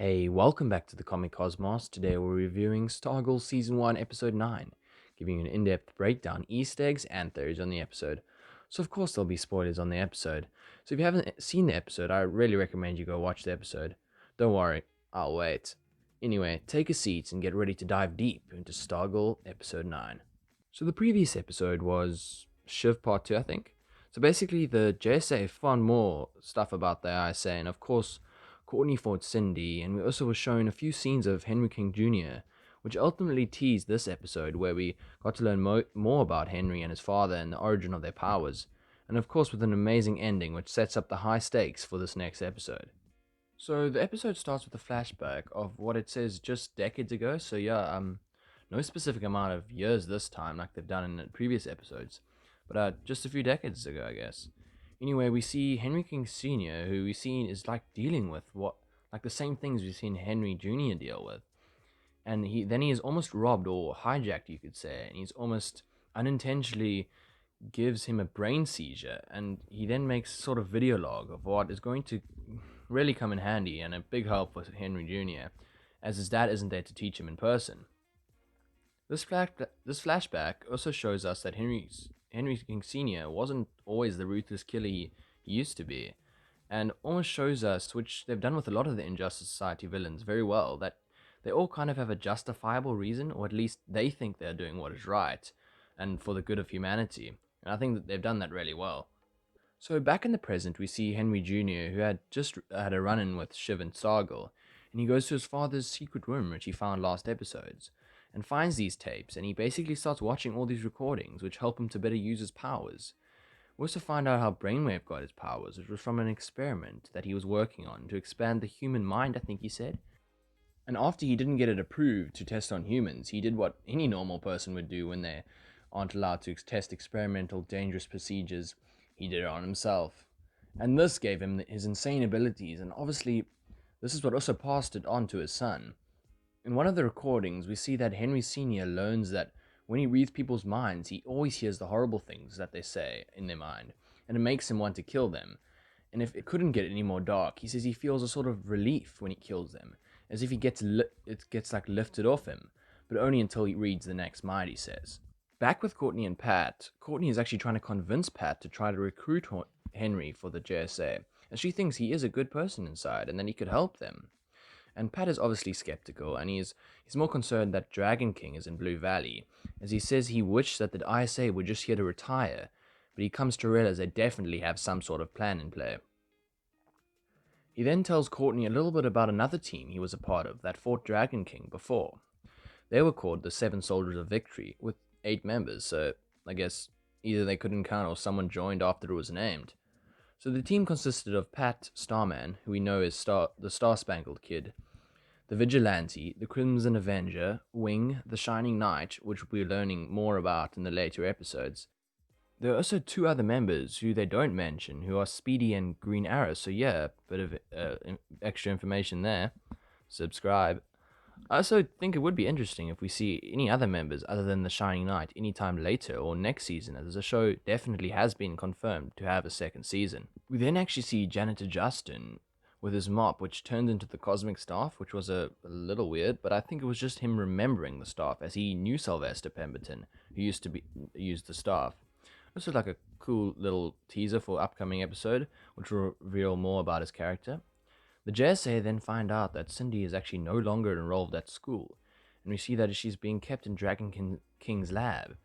Hey, welcome back to the Comic Cosmos. Today we're reviewing Stargirl Season 1, Episode 9, giving you an in-depth breakdown, Easter eggs, and theories on the episode. So of course there'll be spoilers on the episode. So if you haven't seen the episode, I really recommend you go watch the episode. Don't worry, I'll wait. Anyway, take a seat and get ready to dive deep into Stargirl Episode 9. So the previous episode was Shiv Part 2, I think. So basically the JSA found more stuff about the ISA, and of course Courtney fought Cindy, and we also were shown a few scenes of Henry King Jr., which ultimately teased this episode where we got to learn more about Henry and his father and the origin of their powers, and of course with an amazing ending which sets up the high stakes for this next episode. So the episode starts with a flashback of what it says just decades ago, so yeah, no specific amount of years this time like they've done in the previous episodes, but just a few decades ago, I guess. Anyway, we see Henry King Sr., who we see is like dealing with like the same things we've seen Henry Jr. deal with. And he is almost robbed or hijacked, you could say, and he's almost unintentionally gives him a brain seizure, and he then makes sort of video log of what is going to really come in handy and a big help for Henry Jr., as his dad isn't there to teach him in person. This flashback also shows us that Henry King Sr. wasn't always the ruthless killer he used to be, and almost shows us, which they've done with a lot of the Injustice Society villains very well, that they all kind of have a justifiable reason, or at least they think they're doing what is right and for the good of humanity. And I think that they've done that really well. So back in the present, we see Henry Jr., who had just had a run-in with Shiv and Stargirl, and he goes to his father's secret room, which he found last episodes, and finds these tapes, and he basically starts watching all these recordings, which help him to better use his powers. We also find out how Brainwave got his powers, which was from an experiment that he was working on to expand the human mind, I think he said. And after he didn't get it approved to test on humans, he did what any normal person would do when they aren't allowed to test experimental, dangerous procedures. He did it on himself. And this gave him his insane abilities, and obviously, this is what also passed it on to his son. In one of the recordings, we see that Henry Sr. learns that when he reads people's minds, he always hears the horrible things that they say in their mind, and it makes him want to kill them. And if it couldn't get any more dark, he says he feels a sort of relief when he kills them, as if it gets like lifted off him, but only until he reads the next mind, he says. Back with Courtney and Pat, Courtney is actually trying to convince Pat to try to recruit Henry for the JSA, as she thinks he is a good person inside and that he could help them. And Pat is obviously skeptical, and he's more concerned that Dragon King is in Blue Valley, as he says he wished that the ISA were just here to retire, but he comes to realize they definitely have some sort of plan in play. He then tells Courtney a little bit about another team he was a part of that fought Dragon King before. They were called the Seven Soldiers of Victory, with 8 members, so I guess either they couldn't count or someone joined after it was named. So the team consisted of Pat Starman, who we know as the Star-Spangled Kid, the Vigilante, the Crimson Avenger, Wing, the Shining Knight, which we'll be learning more about in the later episodes. There are also 2 other members who they don't mention, who are Speedy and Green Arrow, so yeah, bit of extra information there. Subscribe. I also think it would be interesting if we see any other members other than the Shining Knight anytime later or next season, as the show definitely has been confirmed to have a second season. We then actually see Janitor Justin with his mop, which turned into the Cosmic Staff, which was a little weird, but I think it was just him remembering the staff, as he knew Sylvester Pemberton, who used to use the staff. This is like a cool little teaser for upcoming episode, which will reveal more about his character. The JSA then find out that Cindy is actually no longer enrolled at school, and we see that she's being kept in King's lab.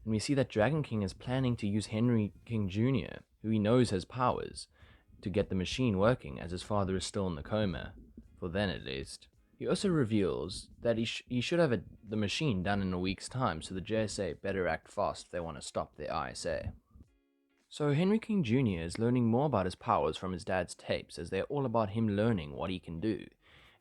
And we see that Dragon King is planning to use Henry King Jr., who he knows has powers, to get the machine working, as his father is still in the coma, for then at least. He also reveals that he should have the machine done in a week's time, so the JSA better act fast if they want to stop the ISA. So Henry King Jr. is learning more about his powers from his dad's tapes, as they're all about him learning what he can do.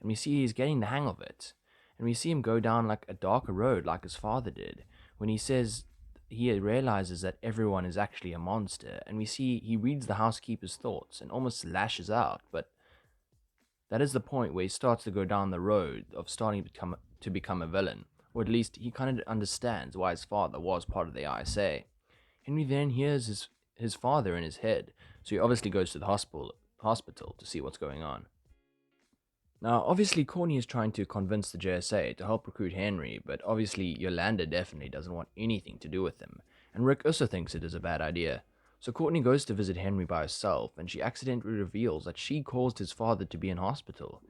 And we see he's getting the hang of it. And we see him go down like a darker road like his father did, when he says he realizes that everyone is actually a monster. And we see he reads the housekeeper's thoughts and almost lashes out, but that is the point where he starts to go down the road of starting to become a villain, or at least he kind of understands why his father was part of the ISA. Henry then hears his father in his head, so he obviously goes to the hospital to see what's going on. Now, obviously, Courtney is trying to convince the JSA to help recruit Henry, but obviously, Yolanda definitely doesn't want anything to do with him, and Rick also thinks it is a bad idea. So Courtney goes to visit Henry by herself, and she accidentally reveals that she caused his father to be in hospital,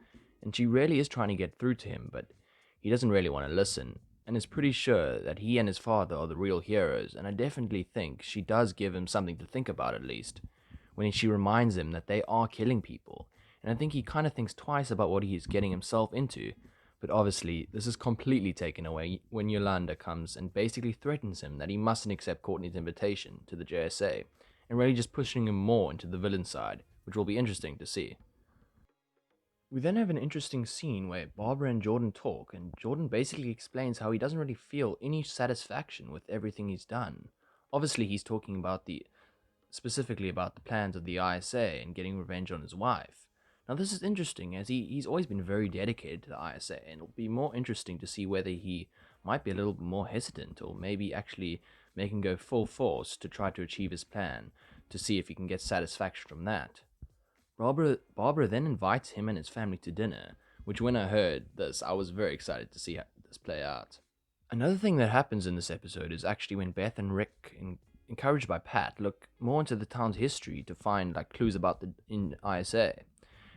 and she really is trying to get through to him, but he doesn't really want to listen, and is pretty sure that he and his father are the real heroes, and I definitely think she does give him something to think about at least, when she reminds him that they are killing people, and I think he kind of thinks twice about what he is getting himself into. But obviously, this is completely taken away when Yolanda comes and basically threatens him that he mustn't accept Courtney's invitation to the JSA, and really just pushing him more into the villain side, which will be interesting to see. We then have an interesting scene where Barbara and Jordan talk, and Jordan basically explains how he doesn't really feel any satisfaction with everything he's done. Obviously, he's talking about the specifically about the plans of the ISA and getting revenge on his wife. Now, this is interesting as he's always been very dedicated to the ISA, and it'll be more interesting to see whether he might be a little bit more hesitant or maybe actually make him go full force to try to achieve his plan to see if he can get satisfaction from that. Barbara then invites him and his family to dinner, which when I heard this, I was very excited to see how this play out. Another thing that happens in this episode is actually when Beth and Rick, encouraged by Pat, look more into the town's history to find like clues about the ISA,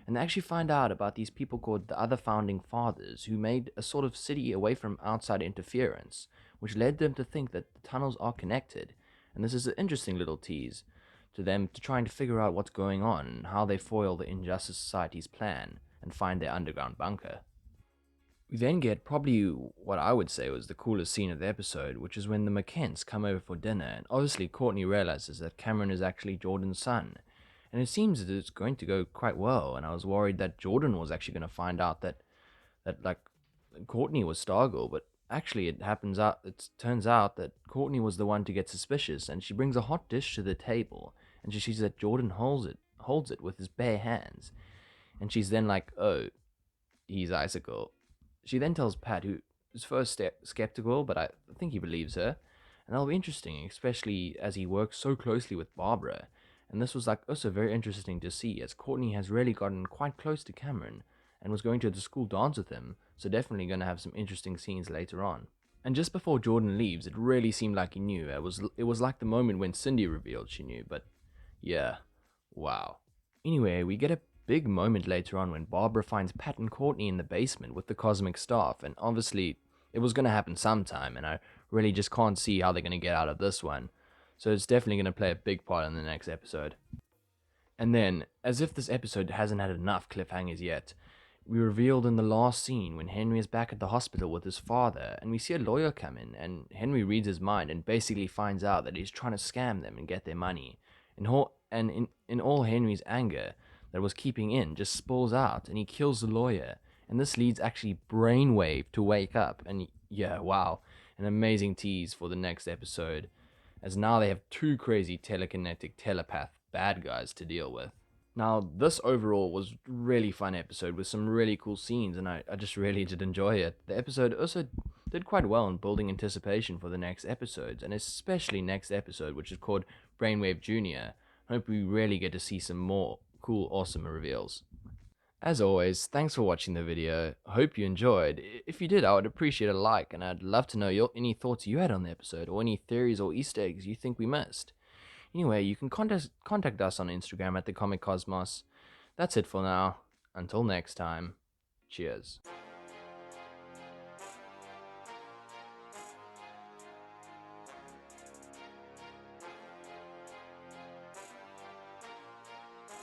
and they actually find out about these people called the other founding fathers who made a sort of city away from outside interference, which led them to think that the tunnels are connected. And this is an interesting little tease to them to trying to figure out what's going on and how they foil the Injustice Society's plan and find their underground bunker. We then get probably what I would say was the coolest scene of the episode, which is when the McKents come over for dinner, and obviously Courtney realizes that Cameron is actually Jordan's son. And it seems that it's going to go quite well, and I was worried that Jordan was actually going to find out that like Courtney was Stargirl, but actually it turns out that Courtney was the one to get suspicious, and she brings a hot dish to the table, and she sees that Jordan holds it with his bare hands, and she's then like, oh, he's Icicle. She then tells Pat, who is first skeptical, but I think he believes her, and that'll be interesting, especially as he works so closely with Barbara. And this was like also very interesting to see, as Courtney has really gotten quite close to Cameron and was going to the school dance with him, so definitely going to have some interesting scenes later on. And just before Jordan leaves, it really seemed like he knew. It was like the moment when Cindy revealed she knew, but yeah, wow. Anyway, we get a big moment later on when Barbara finds Pat and Courtney in the basement with the cosmic staff, and obviously it was going to happen sometime, and I really just can't see how they're going to get out of this one. So it's definitely going to play a big part in the next episode. And then, as if this episode hasn't had enough cliffhangers yet, we revealed in the last scene when Henry is back at the hospital with his father, and we see a lawyer come in, and Henry reads his mind and basically finds out that he's trying to scam them and get their money. In all Henry's anger that was keeping in just spills out, and he kills the lawyer. And this leads actually Brainwave to wake up, and yeah, wow, an amazing tease for the next episode, as now they have two crazy telekinetic telepath bad guys to deal with. Now, this overall was really fun episode with some really cool scenes, and I just really did enjoy it. The episode also did quite well in building anticipation for the next episodes, and especially next episode, which is called Brainwave Jr. I hope we really get to see some more cool, awesome reveals. As always, thanks for watching the video. I hope you enjoyed. If you did, I would appreciate a like, and I'd love to know any thoughts you had on the episode, or any theories or Easter eggs you think we missed. Anyway, you can contact us on Instagram at the Comic Cosmos. That's it for now. Until next time, cheers.